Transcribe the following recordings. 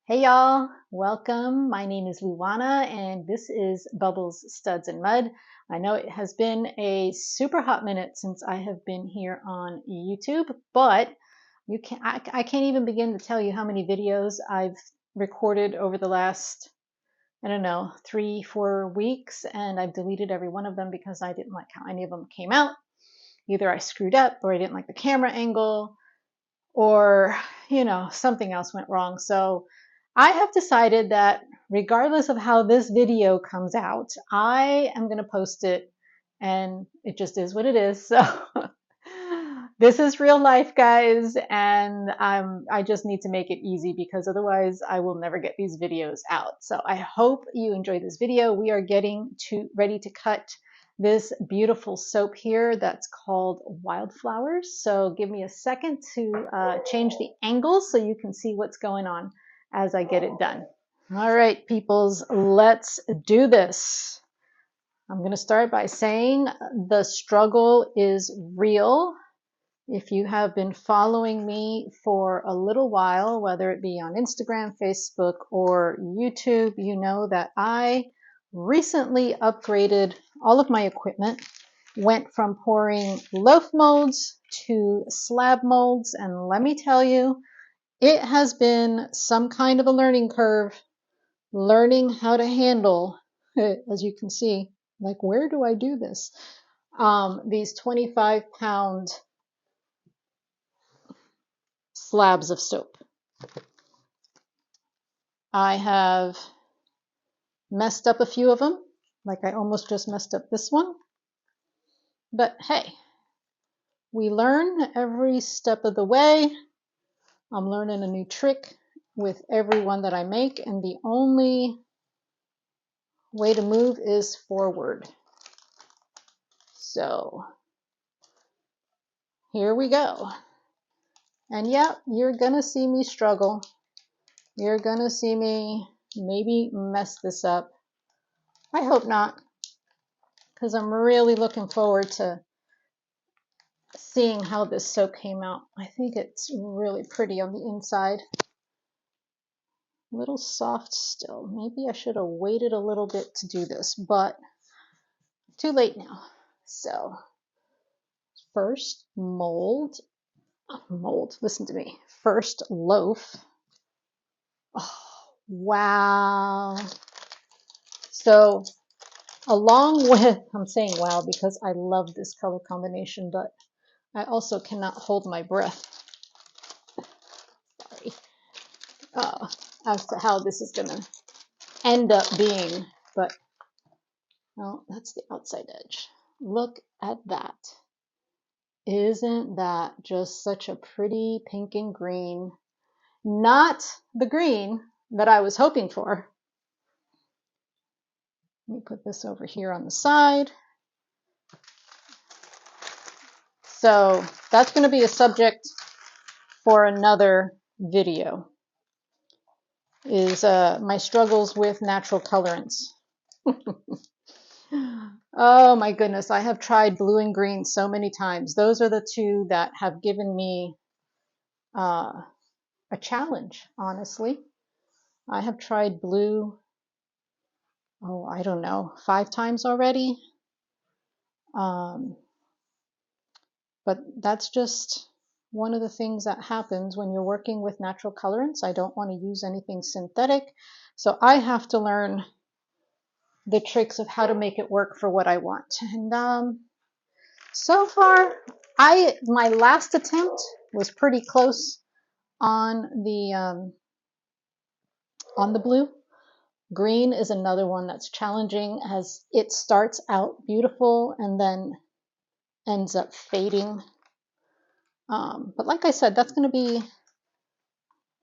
Hey y'all, welcome. My name is Luana and this is Bubbles, Studs, and Mud. I know it has been a super hot minute since I have been here on YouTube, but I can't even begin to tell you how many videos I've recorded over the last, I don't know, 3, 4 weeks, and I've deleted every one of them because I didn't like how any of them came out. Either I screwed up or I didn't like the camera angle or something else went wrong. So I have decided that regardless of how this video comes out, I am going to post it, and it just is what it is. So this is real life, guys, and I just need to make it easy because otherwise I will never get these videos out. So I hope you enjoy this video. We are getting ready to cut this beautiful soap here that's called Wildflowers. So give me a second to change the angle so you can see what's going on as I get it done. All right, peoples, let's do this. I'm going to start by saying the struggle is real. If you have been following me for a little while, whether it be on Instagram, Facebook, or YouTube, you know that I recently upgraded all of my equipment, went from pouring loaf molds to slab molds, and let me tell you, it has been some kind of a learning curve, learning how to handle, as you can see, like where do I do this? These 25-pound slabs of soap. I have messed up a few of them, like I almost just messed up this one. But hey, we learn every step of the way. I'm learning a new trick with every one that I make, and the only way to move is forward. So here we go. And yeah, you're gonna see me struggle. You're gonna see me maybe mess this up. I hope not, because I'm really looking forward to seeing how this soap came out. I think it's really pretty on the inside. A little soft still. Maybe I should have waited a little bit to do this, but too late now. So first listen to me. First loaf. Oh, wow. So along with, I'm saying wow because I love this color combination, but I also cannot hold my breath. Sorry. As to how this is going to end up being, but no, that's the outside edge. Look at that. Isn't that just such a pretty pink and green? Not the green that I was hoping for. Let me put this over here on the side. So that's going to be a subject for another video, is my struggles with natural colorants. Oh my goodness, I have tried blue and green so many times. Those are the two that have given me a challenge, honestly. I have tried blue, oh, I don't know, 5 times already. But that's just one of the things that happens when you're working with natural colorants. I don't want to use anything synthetic, so I have to learn the tricks of how to make it work for what I want. And so far, my last attempt was pretty close on the blue. Green is another one that's challenging, as it starts out beautiful and then ends up fading. But like I said, that's going to be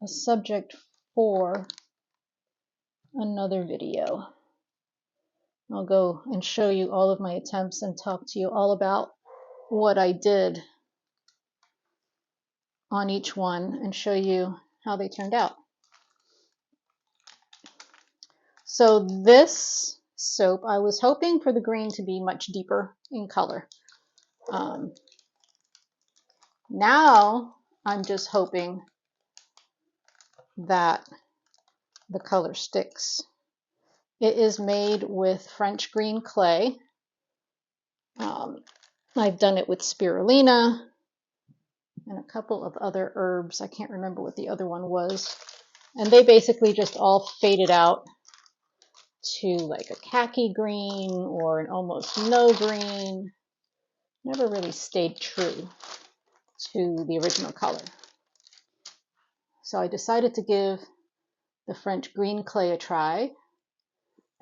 a subject for another video. I'll go and show you all of my attempts and talk to you all about what I did on each one and show you how they turned out. So this soap, I was hoping for the green to be much deeper in color. Now I'm just hoping that the color sticks. It is made with French green clay. I've done it with spirulina and a couple of other herbs. I can't remember what the other one was. And they basically just all faded out to like a khaki green or an almost no green. Never really stayed true to the original color. So I decided to give the French green clay a try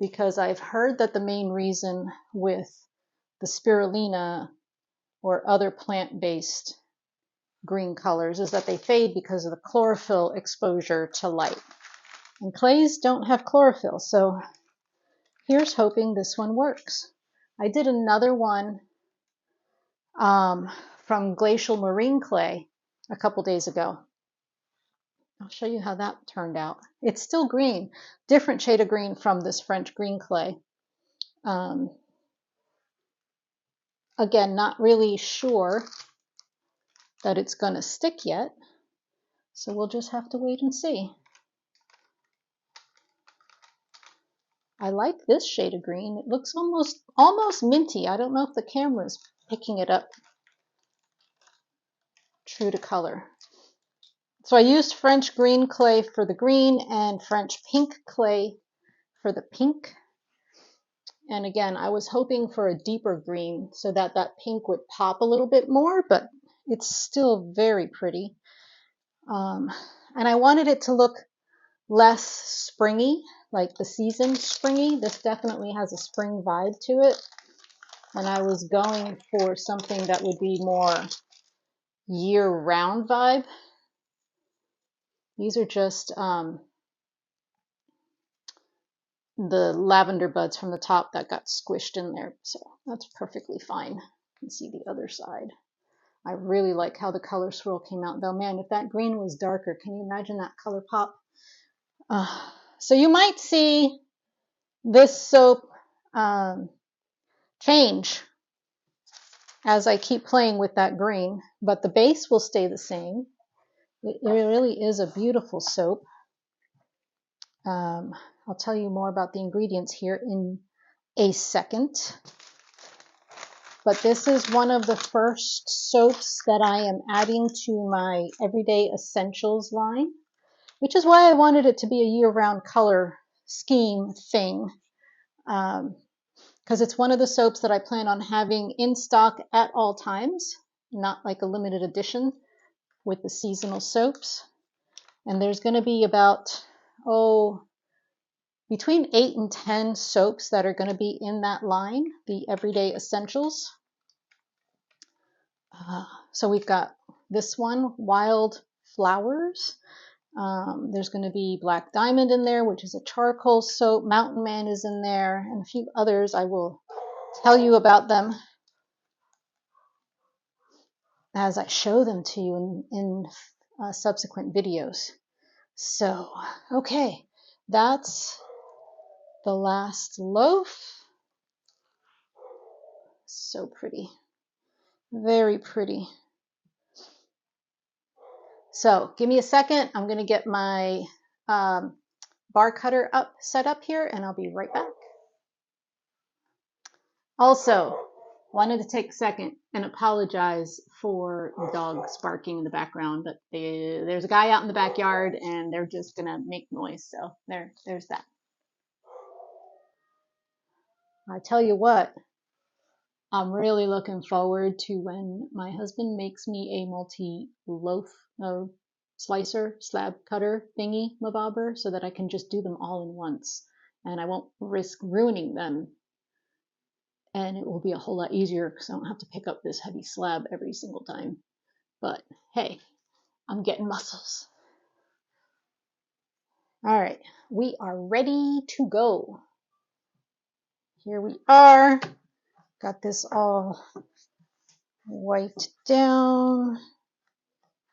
because I've heard that the main reason with the spirulina or other plant-based green colors is that they fade because of the chlorophyll exposure to light. And clays don't have chlorophyll, so here's hoping this one works. I did another one from glacial marine clay a couple days ago. I'll show you how that turned out. It's still green, different shade of green from this French green clay. Again, not really sure that it's going to stick yet, so we'll just have to wait and see. I like this shade of green. It looks almost minty. I don't know if the camera's picking it up true to color. So I used French green clay for the green and French pink clay for the pink. And again, I was hoping for a deeper green so that that pink would pop a little bit more, but it's still very pretty. And I wanted it to look less springy, like the season springy. This definitely has a spring vibe to it. And I was going for something that would be more year-round vibe. These are just the lavender buds from the top that got squished in there, so that's perfectly fine. You can see the other side. I really like how the color swirl came out though. Man, if that green was darker, can you imagine that color pop? So you might see this soap change as I keep playing with that green, but the base will stay the same. It really is a beautiful soap. I'll tell you more about the ingredients here in a second. But this is one of the first soaps that I am adding to my Everyday Essentials line, which is why I wanted it to be a year-round color scheme thing. Because it's one of the soaps that I plan on having in stock at all times, not like a limited edition with the seasonal soaps. And there's going to be about, between 8 and 10 soaps that are going to be in that line, the Everyday Essentials. So we've got this one, Wild Flowers. There's going to be Black Diamond in there, which is a charcoal soap. Mountain Man is in there, and a few others. I will tell you about them as I show them to you in subsequent videos. So, okay, that's the last loaf. So pretty. Very pretty. So give me a second. I'm going to get my bar cutter set up here, and I'll be right back. Also, wanted to take a second and apologize for the dogs barking in the background, but there's a guy out in the backyard, and they're just going to make noise. So there's that. I tell you what, I'm really looking forward to when my husband makes me a multi-loaf slicer, slab cutter thingy mabobber so that I can just do them all in once and I won't risk ruining them. And it will be a whole lot easier because I don't have to pick up this heavy slab every single time. But hey, I'm getting muscles. All right, we are ready to go. Here we are. Got this all wiped down.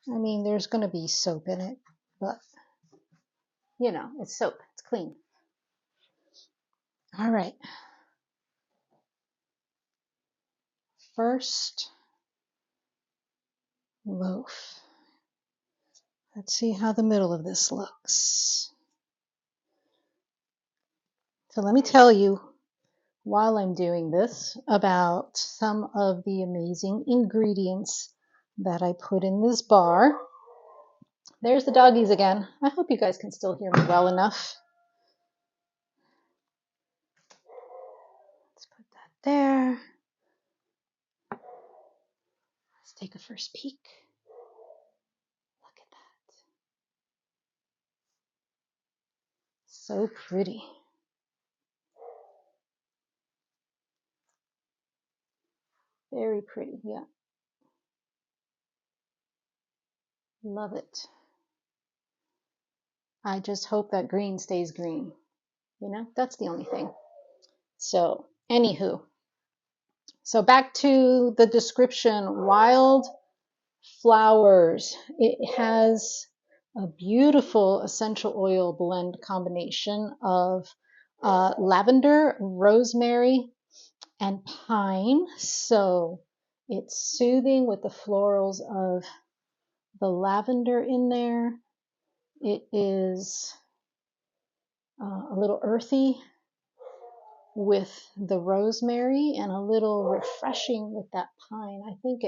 I mean, there's going to be soap in it, but you know, it's soap. It's clean. All right. First loaf. Let's see how the middle of this looks. So let me tell you, while I'm doing this, about some of the amazing ingredients that I put in this bar. There's the doggies again. I hope you guys can still hear me well enough. Let's put that there. Let's take a first peek. Look at that. So pretty. Very pretty, yeah. Love it. I just hope that green stays green. You know, that's the only thing. So, anywho. So back to the description, wild flowers. It has a beautiful essential oil blend combination of lavender, rosemary, and pine. So it's soothing with the florals of the lavender in there. It is a little earthy with the rosemary and a little refreshing with that pine. I think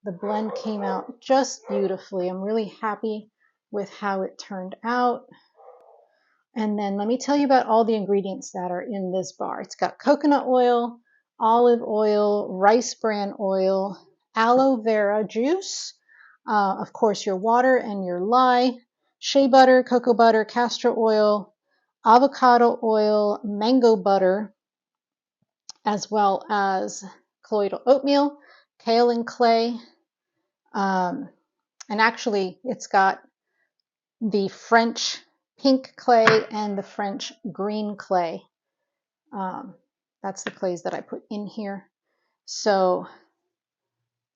the blend came out just beautifully. I'm really happy with how it turned out. And then let me tell you about all the ingredients that are in this bar. It's got coconut oil, olive oil, rice bran oil, aloe vera juice, of course your water and your lye, shea butter, cocoa butter, castor oil, avocado oil, mango butter, as well as colloidal oatmeal, kaolin clay, and actually it's got the French pink clay and the French green clay. That's the clays that I put in here. So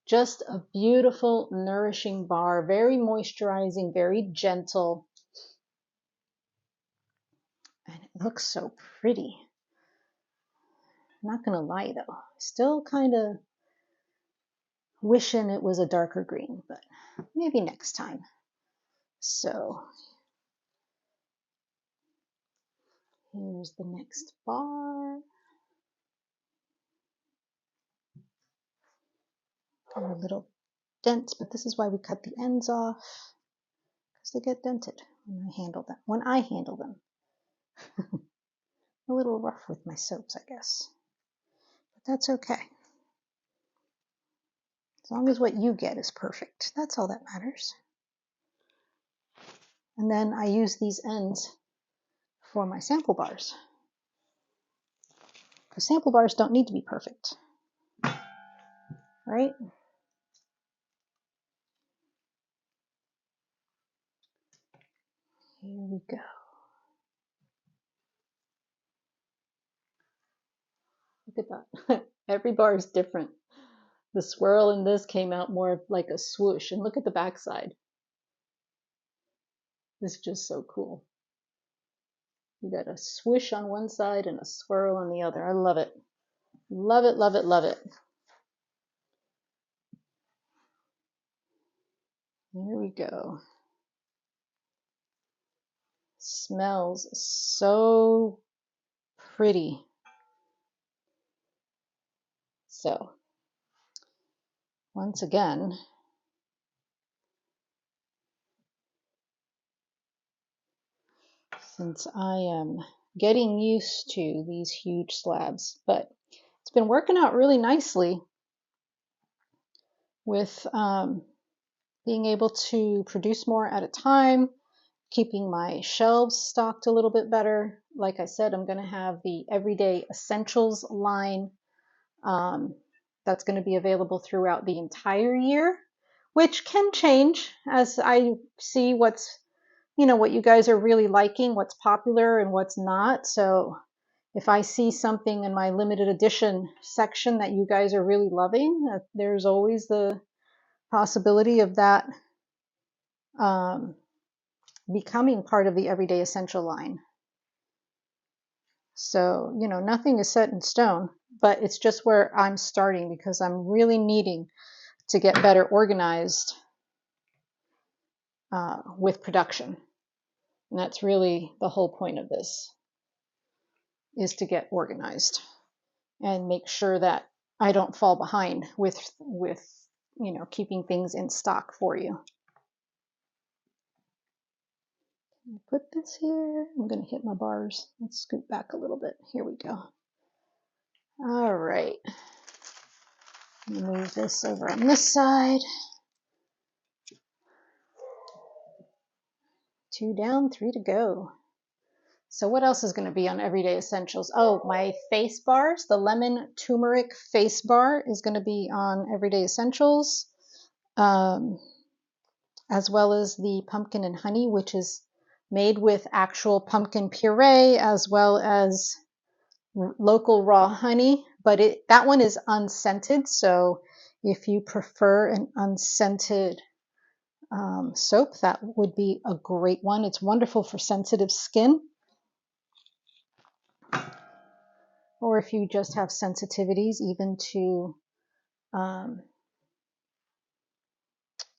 just a beautiful, nourishing bar, very moisturizing, very gentle. And it looks so pretty. I'm not gonna lie though, still kind of wishing it was a darker green, but maybe next time. So here's the next bar. They're a little dents, but this is why we cut the ends off, because they get dented when I handle them. A little rough with my soaps, I guess, but that's okay. As long as what you get is perfect, that's all that matters. And then I use these ends for my sample bars, because sample bars don't need to be perfect, right? Here we go. Look at that. Every bar is different. The swirl in this came out more like a swoosh, and look at the backside. This is just so cool. You got a swoosh on one side and a swirl on the other. I love it. Love it, love it, love it. Here we go. Smells so pretty. So, once again, since I am getting used to these huge slabs, but it's been working out really nicely with being able to produce more at a time, keeping my shelves stocked a little bit better. Like I said, I'm going to have the Everyday Essentials line that's going to be available throughout the entire year, which can change as I see what you guys are really liking, what's popular and what's not. So if I see something in my limited edition section that you guys are really loving, there's always the possibility of that becoming part of the Everyday Essential line. So, nothing is set in stone, but it's just where I'm starting because I'm really needing to get better organized with production. And that's really the whole point of this. is to get organized and make sure that I don't fall behind with keeping things in stock for you. Put this here. I'm going to hit my bars. Let's scoot back a little bit. Here we go. All right. Move this over on this side. 2 down, 3 to go. So what else is going to be on Everyday Essentials? Oh, my face bars. The lemon turmeric face bar is going to be on Everyday Essentials, as well as the pumpkin and honey, which is made with actual pumpkin puree as well as local raw honey. But that one is unscented, so if you prefer an unscented soap, that would be a great one. It's wonderful for sensitive skin, or if you just have sensitivities even to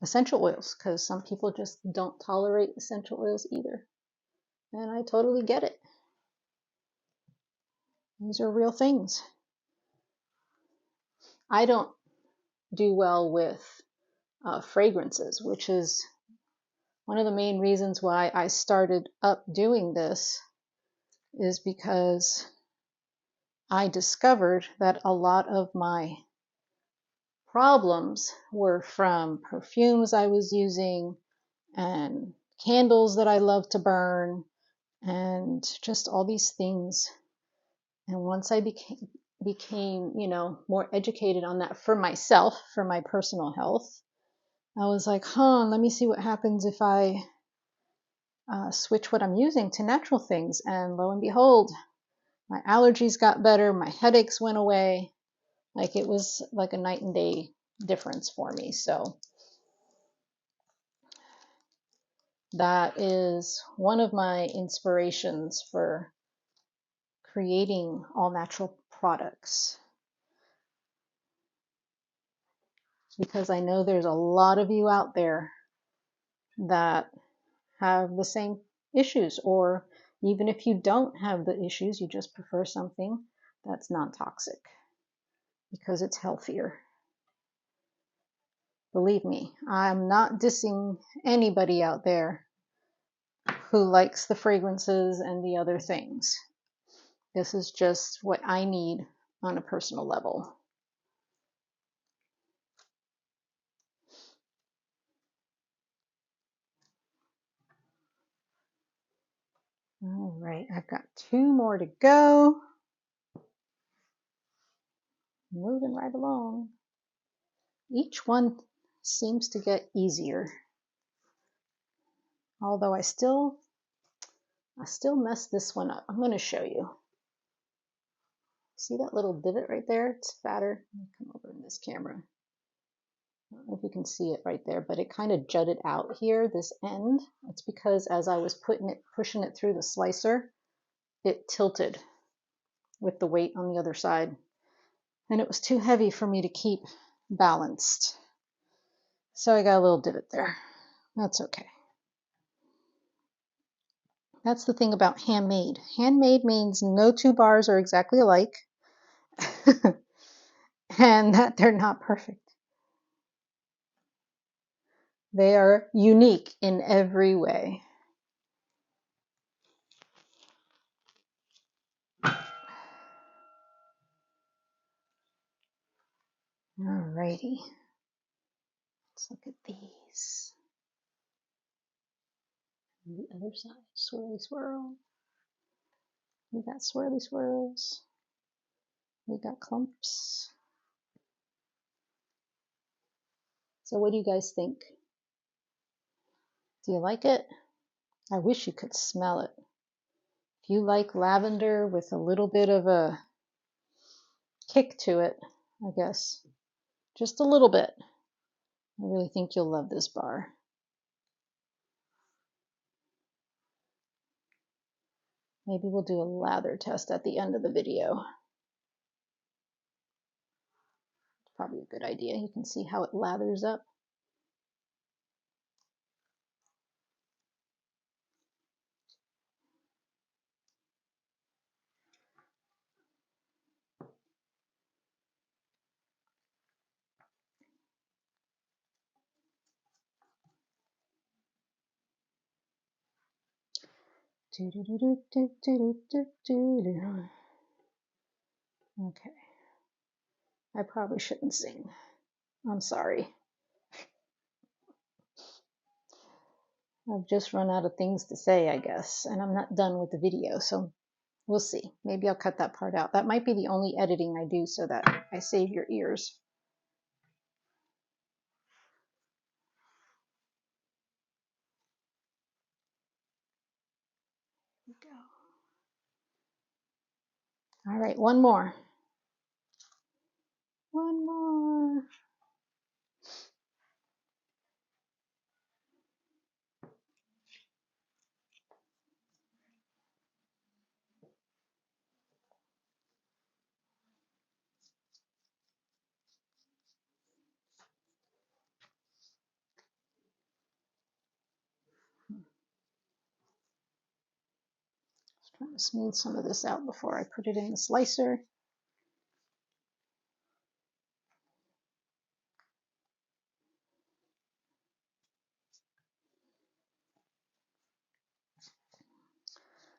essential oils, because some people just don't tolerate essential oils either. And I totally get it. These are real things. I don't do well with fragrances, which is one of the main reasons why I started up doing this, is because I discovered that a lot of my problems were from perfumes I was using and candles that I love to burn and just all these things. And once I became, more educated on that for myself, for my personal health, I was like, let me see what happens if I switch what I'm using to natural things. And lo and behold, my allergies got better, my headaches went away. Like, it was like a night and day difference for me. So that is one of my inspirations for creating all natural products, because I know there's a lot of you out there that have the same issues, or even if you don't have the issues, you just prefer something that's non-toxic because it's healthier. Believe me, I'm not dissing anybody out there who likes the fragrances and the other things. This is just what I need on a personal level. All right, I've got 2 more to go. Moving right along. Each one seems to get easier, although I still mess this one up. I'm going to show you. See that little divot right there? It's fatter. Let me come over in this camera. I don't know if you can see it right there, but it kind of jutted out here, this end. It's because as I was pushing it through the slicer, it tilted with the weight on the other side. And it was too heavy for me to keep balanced. So I got a little divot there. That's okay. That's the thing about handmade. Handmade means no 2 bars are exactly alike and that they're not perfect. They are unique in every way. Alrighty. Let's look at these. And the other side, swirly swirl. We got swirly swirls. We got clumps. So what do you guys think? Do you like it? I wish you could smell it. If you like lavender with a little bit of a kick to it, I guess, just a little bit, I really think you'll love this bar. Maybe we'll do a lather test at the end of the video. It's probably a good idea. You can see how it lathers up. Okay, I probably shouldn't sing. I'm sorry. I've just run out of things to say, I guess, and I'm not done with the video, so we'll see. Maybe I'll cut that part out. That might be the only editing I do so that I save your ears. Here we go. All right, one more. One more. Just trying to smooth some of this out before I put it in the slicer.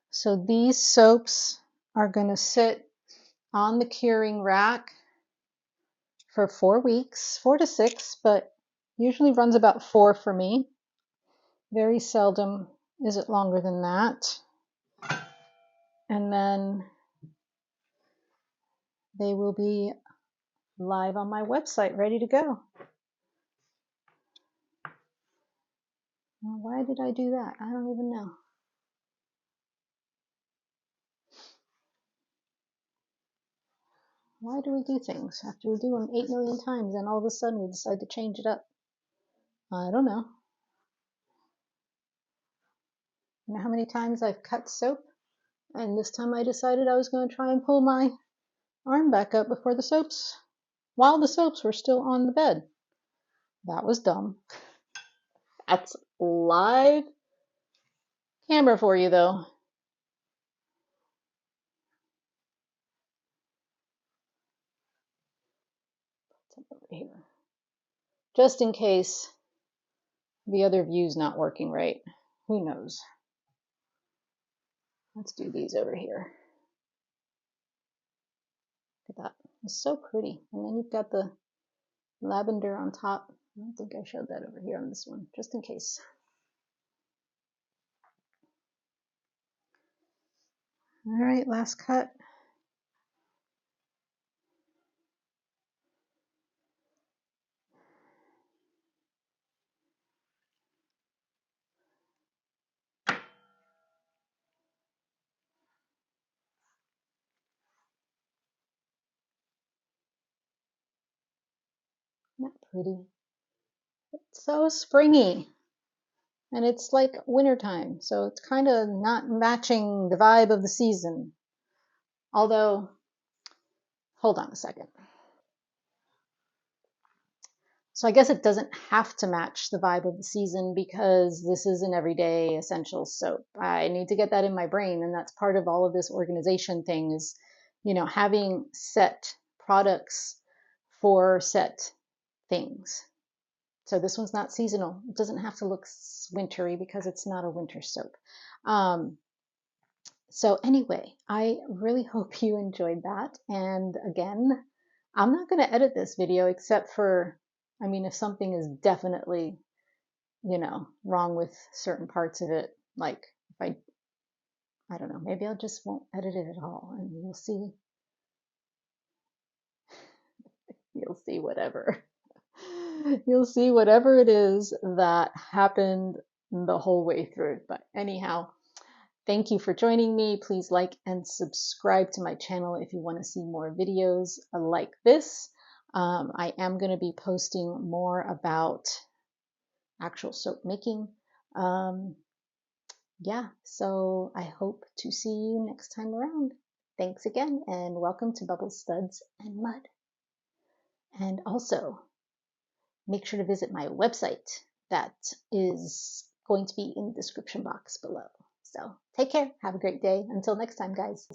So these soaps are going to sit on the curing rack for 4 weeks, 4 to 6, but usually runs about 4 for me. Very seldom is it longer than that. And then they will be live on my website, ready to go. Well, why did I do that? I don't even know. Why do we do things after we do them 8 million times and all of a sudden we decide to change it up? I don't know. You know how many times I've cut soap? And this time I decided I was going to try and pull my arm back up before the soaps, while the soaps were still on the bed. That was dumb. That's live camera for you though. Over here. Just in case the other view's not working right. Who knows? Let's do these over here. Look at that. It's so pretty. And then you've got the lavender on top. I don't think I showed that over here on this one, just in case. All right, last cut. Not pretty. It's so springy. And it's like wintertime, so it's kind of not matching the vibe of the season. Although, hold on a second. So I guess it doesn't have to match the vibe of the season because this is an everyday essential soap. I need to get that in my brain, and that's part of all of this organization thing is, you know, having set products for set things. So this one's not seasonal. It doesn't have to look wintry because it's not a winter soap. So anyway, I really hope you enjoyed that. And again, I'm not going to edit this video except for, I mean, if something is definitely, you know, wrong with certain parts of it, like if I don't know, maybe I just won't edit it at all and you'll see whatever. You'll see whatever it is that happened the whole way through. But anyhow, thank you for joining me. Please like and subscribe to my channel if you want to see more videos like this. I am going to be posting more about actual soap making. Yeah, so I hope to see you next time around. Thanks again and welcome to Bubbles, Studs, and Mud. And also, make sure to visit my website that is going to be in the description box below. So take care. Have a great day. Until next time, guys.